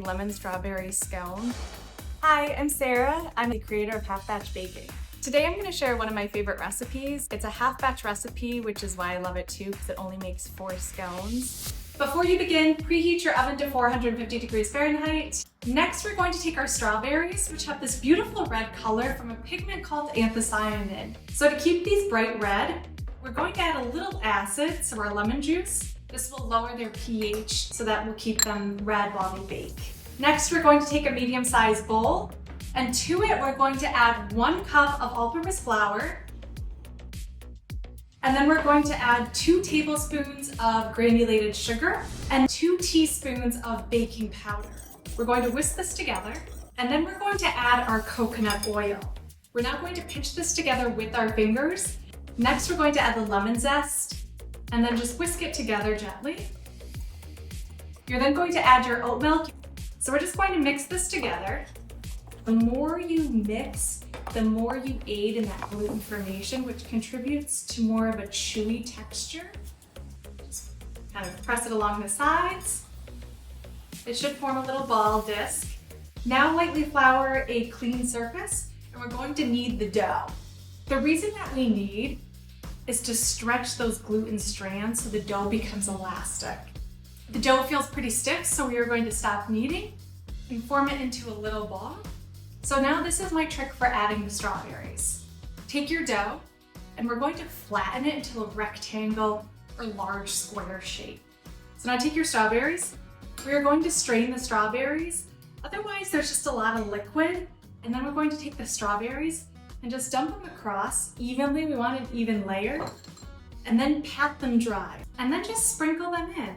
lemon strawberry scone. Hi, I'm Sarah. I'm the creator of Half Batch Baking. Today I'm going to share one of my favorite recipes. It's a half batch recipe, which is why I love it too, because it only makes 4 scones. Before you begin, preheat your oven to 450 degrees Fahrenheit. Next, we're going to take our strawberries, which have this beautiful red color from a pigment called anthocyanin. So to keep these bright red, we're going to add a little acid, so our lemon juice. This will lower their pH, so that will keep them red while they bake. Next, we're going to take a medium-sized bowl, and to it, we're going to add 1 cup of all-purpose flour. And then we're going to add 2 tablespoons of granulated sugar and 2 teaspoons of baking powder. We're going to whisk this together, and then we're going to add our coconut oil. We're now going to pinch this together with our fingers. Next, we're going to add the lemon zest, and then just whisk it together gently. You're then going to add your oat milk. So we're just going to mix this together. The more you mix, the more you aid in that gluten formation, which contributes to more of a chewy texture. Just kind of press it along the sides. It should form a little ball disc. Now lightly flour a clean surface, and we're going to knead the dough. The reason that we knead is to stretch those gluten strands so the dough becomes elastic. The dough feels pretty stiff, so we are going to stop kneading and form it into a little ball. So now this is my trick for adding the strawberries. Take your dough, and we're going to flatten it into a rectangle or large square shape. So now take your strawberries. We are going to strain the strawberries. Otherwise, there's just a lot of liquid. And then we're going to take the strawberries and just dump them across evenly. We want an even layer. And then pat them dry. And then just sprinkle them in.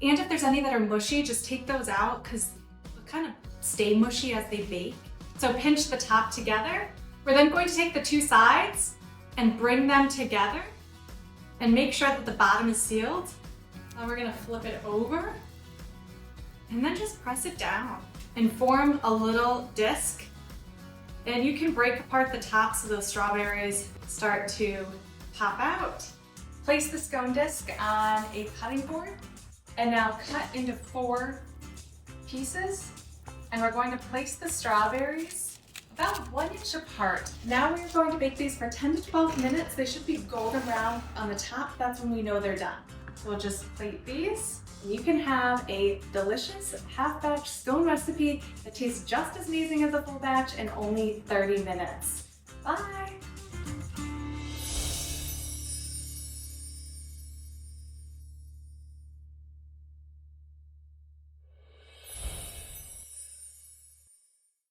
And if there's any that are mushy, just take those out because they'll kind of stay mushy as they bake. So pinch the top together. We're then going to take the 2 sides and bring them together and make sure that the bottom is sealed. Now we're gonna flip it over and then just press it down and form a little disc. And you can break apart the top so those strawberries start to pop out. Place the scone disc on a cutting board and now cut into 4 pieces. And we're going to place the strawberries about 1 inch apart. Now we're going to bake these for 10 to 12 minutes. They should be golden brown on the top. That's when we know they're done. So we'll just plate these. And you can have a delicious half batch scone recipe that tastes just as amazing as a full batch in only 30 minutes. Bye.